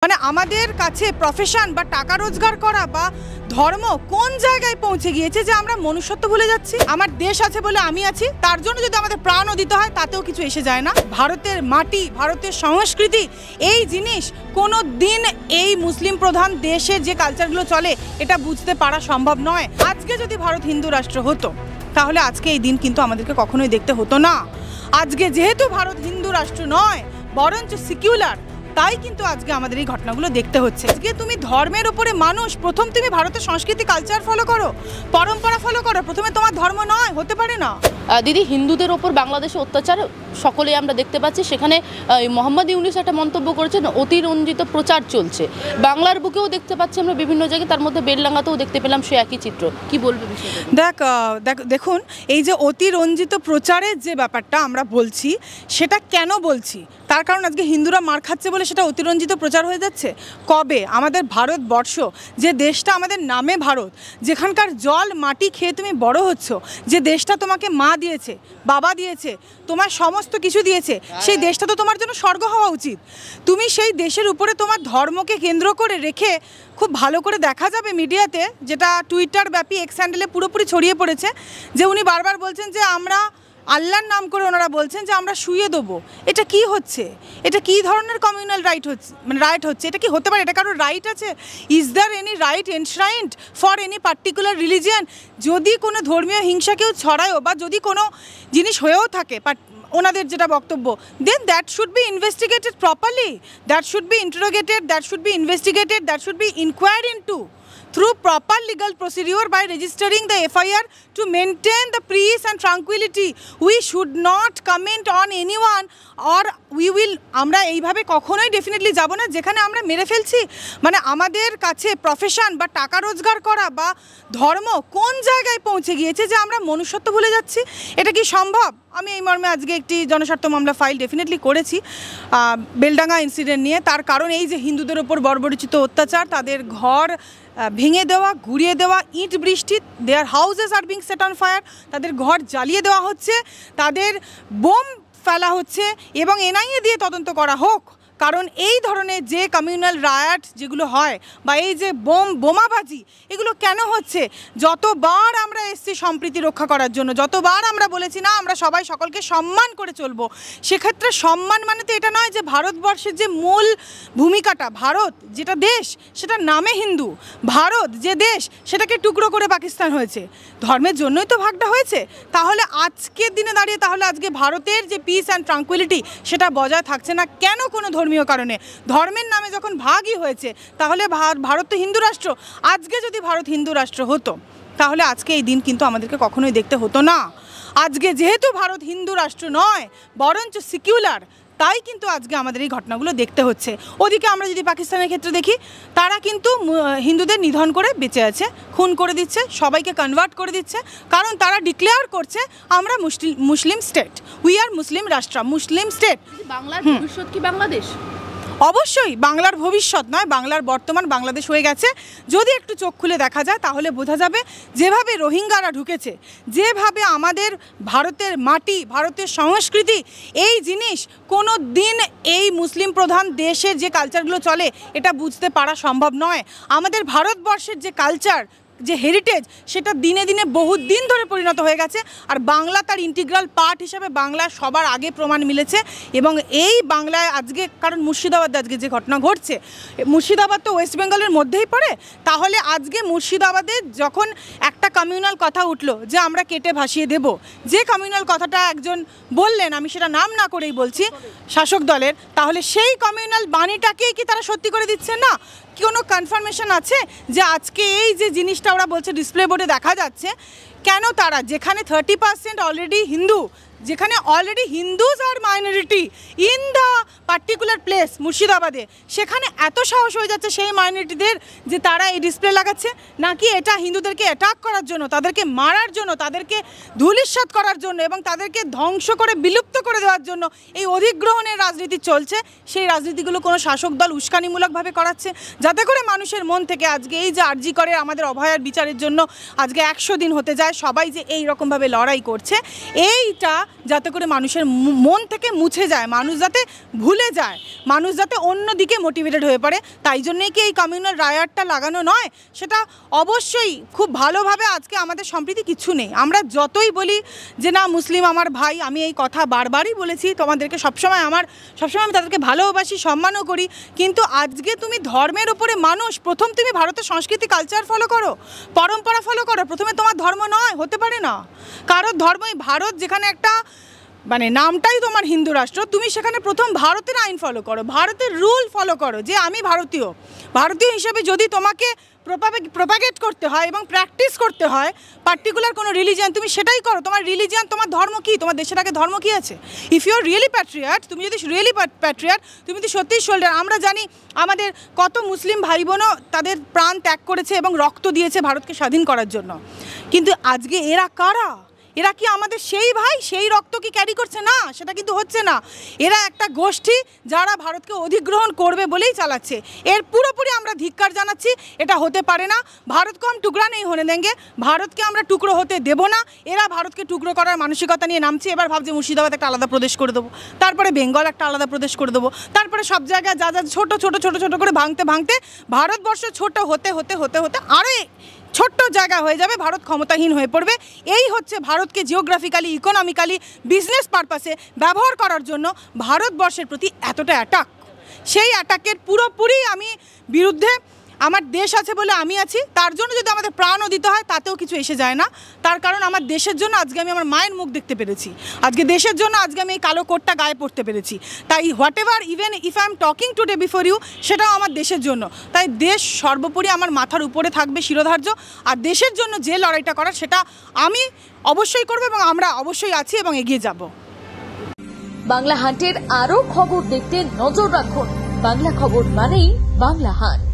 মানে আমাদের কাছে প্রফেশন বা টাকা রোজগার করা বা ধর্ম কোন জায়গায় পৌঁছে গিয়েছে যে আমরা মনুষ্যত্ব ভুলে যাচ্ছি। আমার দেশ আছে বলে আমি আছি, তার জন্য যদি আমাদের প্রাণও দিতে হয় তাতেও কিছু এসে যায় না। ভারতের মাটি, ভারতের সংস্কৃতি, এই জিনিস কোনো দিন এই মুসলিম প্রধান দেশে যে কালচারগুলো চলে এটা বুঝতে পারা সম্ভব নয়। আজকে যদি ভারত হিন্দু রাষ্ট্র হতো তাহলে আজকে এই দিন কিন্তু আমাদেরকে কখনোই দেখতে হতো না। আজকে যেহেতু ভারত হিন্দু রাষ্ট্র নয় বরঞ্চ সিকিউলার, তাই কিন্তু আজকে আমাদের এই ঘটনাগুলো দেখতে হচ্ছে। আজকে তুমি ধর্মের উপরে মানুষ, প্রথম তুমি ভারতের সংস্কৃতি কালচার ফলো করো, পরম্পরা ফলো করো, প্রথমে তোমার ধর্ম নয়, হতে পারে না। দিদি, হিন্দুদের ওপর বাংলাদেশে অত্যাচার সকলেই আমরা দেখতে পাচ্ছি। সেখানে মোহাম্মদ ইউনূস একটা মন্তব্য করেছেন, অতিরঞ্জিত প্রচার চলছে। বাংলার বুকেও দেখতে পাচ্ছি আমরা বিভিন্ন জায়গায়, তার মধ্যে বেলডাঙ্গাতেও দেখতে পেলাম সে একই চিত্র। কি বলবে দেখুন, এই যে অতিরঞ্জিত প্রচারের যে ব্যাপারটা আমরা বলছি, সেটা কেন বলছি? তার কারণ আজকে হিন্দুরা মার খাচ্ছে বলে সেটা অতিরঞ্জিত প্রচার হয়ে যাচ্ছে। কবে আমাদের ভারতবর্ষ, যে দেশটা আমাদের নামে ভারত, যেখানকার জল মাটি খেয়ে তুমি বড় হচ্ছ, যে দেশটা তোমাকে মা দিয়েছে, বাবা দিয়েছে, তোমার সমস্ত কিছু দিয়েছে, সেই দেশটা তো তোমার জন্য স্বর্গ হওয়া উচিত। তুমি সেই দেশের উপরে তোমার ধর্মকে কেন্দ্র করে রেখে খুব ভালো করে দেখা যাবে মিডিয়াতে, যেটা টুইটার ব্যাপী এক্স হ্যান্ডেলে পুরোপুরি ছড়িয়ে পড়েছে, যে উনি বারবার বলছেন যে আমরা আল্লাহর নাম করে ওনারা বলছেন যে আমরা শুয়ে দেবো। এটা কি হচ্ছে? এটা কি ধরনের কমিউনাল রাইট হচ্ছে, মানে রাইট হচ্ছে? এটা কি হতে পারে? এটা কারোর রাইট আছে? Is there any right enshrined for any particular religion? যদি কোনো ধর্মীয় হিংসা কেউ ছড়ায়ও বা যদি কোনো জিনিস হয়েও থাকে, বাট ওনাদের যেটা বক্তব্য, then that should be investigated properly, that should be interrogated, that should be investigated, that should be inquired into through proper legal procedure by registering the FIR to maintain the peace and tranquility. We should not comment on anyone, or we will আমরা এইভাবে কখনোই definitely যাব না যেখানে আমরা মেরে ফেলছি। মানে আমাদের কাছে প্রফেশন বা টাকা রোজগার করা বা ধর্ম কোন জায়গায় পৌঁছে গিয়েছে যে আমরা মনুষ্যত্ব ভুলে যাচ্ছি। এটা কি সম্ভব? আমি এই মর্মে আজকে একটি জনস্বার্থ মামলা ফাইল ডেফিনেটলি করেছি বেলডাঙ্গা ইনসিডেন্ট নিয়ে। তার কারণ এই যে হিন্দুদের ওপর বর্বরচিত অত্যাচার, তাদের ঘর ভেঙে দেওয়া, ঘুরিয়ে দেওয়া, ইট বৃষ্টি, দেয়ার houses are being set on fire, তাদের ঘর জ্বালিয়ে দেওয়া হচ্ছে, তাদের বোম ফেলা হচ্ছে, এবং এনআইএ দিয়ে তদন্ত করা হোক। কারণ এই ধরনের যে কমিউনাল রায়াট যেগুলো হয় বা এই যে বোমাবাজি, এগুলো কেন হচ্ছে? যতবার আমরা এসছি সম্প্রীতি রক্ষা করার জন্য, যতবার আমরা বলেছি না আমরা সবাই সকলকে সম্মান করে চলবো, সেক্ষেত্রে সম্মান মানে তো এটা নয় যে ভারতবর্ষের যে মূল ভূমিকাটা, ভারত যেটা দেশ সেটার নামে হিন্দু, ভারত যে দেশ সেটাকে টুকরো করে পাকিস্তান হয়েছে, ধর্মের জন্যই তো ভাগটা হয়েছে। তাহলে আজকের দিনে দাঁড়িয়ে তাহলে আজকে ভারতের যে পিস অ্যান্ড ট্রাঙ্কুইলিটি সেটা বজায় থাকছে না কেন? কোনো ধর্মীয় কারণে, ধর্মের নামে যখন ভাগই হয়েছে, তাহলে ভারত তো হিন্দু রাষ্ট্র। আজকে যদি ভারত হিন্দু রাষ্ট্র হতো তাহলে আজকে এই দিন কিন্তু আমাদেরকে কখনোই দেখতে হতো না। আজকে যেহেতু ভারত হিন্দু রাষ্ট্র নয় বরঞ্চ সিকিউলার, তাই কিন্তু আজকে আমাদের এই ঘটনাগুলো দেখতে হচ্ছে। ওদিকে আমরা যদি পাকিস্তানের ক্ষেত্রে দেখি, তারা কিন্তু হিন্দুদের নিধন করে বেঁচে আছে, খুন করে দিচ্ছে, সবাইকে কনভার্ট করে দিচ্ছে, কারণ তারা ডিক্লেয়ার করছে আমরা মুসলিম স্টেট, উই আর মুসলিম রাষ্ট্র, মুসলিম স্টেট। বাংলার ভবিষ্যৎ কি বাংলাদেশ? অবশ্যই বাংলার ভবিষ্যৎ নয়, বাংলার বর্তমান বাংলাদেশ হয়ে গেছে। যদি একটু চোখ খুলে দেখা যায় তাহলে বোঝা যাবে, যেভাবে রোহিঙ্গারা ঢুকেছে, যেভাবে আমাদের ভারতের মাটি, ভারতের সংস্কৃতি, এই জিনিস কোনো দিন এই মুসলিম প্রধান দেশের যে কালচারগুলো চলে এটা বুঝতে পারা সম্ভব নয়। আমাদের ভারতবর্ষের যে কালচার, যে হেরিটেজ, সেটা দিনে দিনে বহুত দিন ধরে পরিণত হয়ে গেছে, আর বাংলা তার ইন্টিগ্রাল পার্ট হিসাবে বাংলা সবার আগে প্রমাণ মিলেছে। এবং এই বাংলায় আজকে, কারণ মুর্শিদাবাদে আজকে যে ঘটনা ঘটছে, মুর্শিদাবাদ তো ওয়েস্ট বেঙ্গলের মধ্যেই পড়ে, তাহলে আজকে মুর্শিদাবাদে যখন একটা কমিউনাল কথা উঠলো যে আমরা কেটে ভাসিয়ে দেব, যে কমিউনাল কথাটা একজন বললেন, আমি সেটা নাম না করেই বলছি, শাসক দলের, তাহলে সেই কমিউনাল বাণীটাকেই কি তারা সত্যি করে দিচ্ছে না? কোনো কনফার্মেশন আছে যে আজকে এই যে জিনিসটা ওরা বলছে ডিসপ্লে বোর্ডে দেখা যাচ্ছে, কেন তারা, যেখানে 30% অলরেডি হিন্দু, যেখানে already Hindus are minority in the particular place মুর্শিদাবাদে, সেখানে এত সাহস হয়ে যাচ্ছে সেই মাইনরিটিদের যে তারা এই ডিসপ্লে লাগাচ্ছে? নাকি এটা হিন্দুদেরকে অ্যাটাক করার জন্য, তাদেরকে মারার জন্য, তাদেরকে ধূলিসাৎ করার জন্য এবং তাদেরকে ধ্বংস করে বিলুপ্ত করে দেওয়ার জন্য এই অধিগ্রহণের রাজনীতি চলছে? সেই রাজনীতিগুলো কোনো শাসক দল উস্কানিমূলকভাবে করাচ্ছে, যাতে করে মানুষের মন থেকে আজকে এই যে আরজি করে আমাদের অভয়ার বিচারের জন্য আজকে 100 দিন হতে যায়, সবাই যে এই রকমভাবে লড়াই করছে, এইটা যাতে করে মানুষের মন থেকে মুছে যায়, মানুষ যাতে ভুলে যায়, মানুষ যাতে অন্যদিকে মোটিভেটেড হয়ে পড়ে। তাই জন্যই কি এই কমিউনাল রায়ারটা লাগানো নয়? সেটা অবশ্যই খুব ভালোভাবে আজকে আমাদের সম্প্রীতি কিচ্ছু নেই। আমরা যতই বলি যে না মুসলিম আমার ভাই, আমি এই কথা বারবারই বলেছি তোমাদেরকে, সবসময় আমি তাদেরকে ভালোবাসি, সম্মানও করি, কিন্তু আজকে তুমি ধর্মের ওপরে মানুষ, প্রথম তুমি ভারতের সংস্কৃতি কালচার ফলো করো, পরম্পরা ফলো করো, প্রথমে তোমার ধর্ম নয়, হতে পারে না কারোর ধর্মই। ভারত যেখানে একটা মানে নামটাই তোমার হিন্দু রাষ্ট্র, তুমি সেখানে প্রথম ভারতের আইন ফলো করো, ভারতের রুল ফলো করো যে আমি ভারতীয় হিসেবে যদি তোমাকে প্রোপাগেট করতে হয় এবং প্র্যাকটিস করতে হয় পার্টিকুলার কোনো রিলিজিয়ান, তুমি সেটাই করো। তোমার রিলিজিয়ান, তোমার ধর্ম কি, তোমার দেশের আগে ধর্ম কি আছে? If you are really patriot, তুমি যদি রিয়েলি প্যাট্রিয়ট, তুমি যদি সত্যিই শোল্ডার। আমরা জানি আমাদের কত মুসলিম ভাই বোনও তাদের প্রাণ ত্যাগ করেছে এবং রক্ত দিয়েছে ভারতকে স্বাধীন করার জন্য, কিন্তু আজকে এরা কারা? এরা কি আমাদের সেই ভাই, সেই রক্ত কি ক্যারি করছে? না, সেটা কিন্তু হচ্ছে না। এরা একটা গোষ্ঠী যারা ভারতকে অধিগ্রহণ করবে বলেই চালাচ্ছে। এর পুরোপুরি আমরা ধিক্কার জানাচ্ছি। এটা হতে পারে না। ভারতকে हम টুকরা নেই হনে দেंगे, ভারতকে আমরা টুকরো হতে দেব না। এরা ভারতকে টুকরো করার মানসিকতা নিয়ে নামছে। এবার ভাবছে মুর্শিদাবাদ একটা আলাদা প্রদেশ করে দেবো, তারপরে বেঙ্গল একটা আলাদা প্রদেশ করে দেবো, তারপরে সব জায়গায় যা যা ছোট ছোট ছোট ছোট করে ভাঙতে ভাঙতে ভারতবর্ষ ছোট হতে হতে হতে হতে আরও ছোট্ট জায়গা হয়ে যাবে, ভারত ক্ষমতাহীন হয়ে পড়বে। এই হচ্ছে ভারতকে জিওগ্রাফিক্যালি, ইকোনমিক্যালি, বিজনেস পারপাসে ব্যবহার করার জন্য ভারতবর্ষের প্রতি এতটা অ্যাটাক। সেই অ্যাটাকের পুরোপুরি আমি বিরুদ্ধে। আমার দেশ আছে বলে আমি আছি, তার জন্য যদি আমাদের প্রাণও দিতে হয় তাতেও কিছু এসে যায় না। তার কারণ আমার দেশের জন্য আজকে আমি আমার মায়ের মুখ দেখতে পেরেছি, আজকে দেশের জন্য আজকে আমি এই কালো কোটটা গায়ে পড়তে পেরেছি। তাই whatever, even if I am talking today before you, সেটাও আমার দেশের জন্য। তাই দেশ সর্বোপরি আমার মাথার উপরে থাকবে শিরোধার্য। আর দেশের জন্য যে লড়াইটা করার সেটা আমি অবশ্যই করব এবং আমরা অবশ্যই আছি এবং এগিয়ে যাব। বাংলা হান্টের আরও খবর দেখতে নজর রাখুন। বাংলা খবর মানেই বাংলা হান্ট।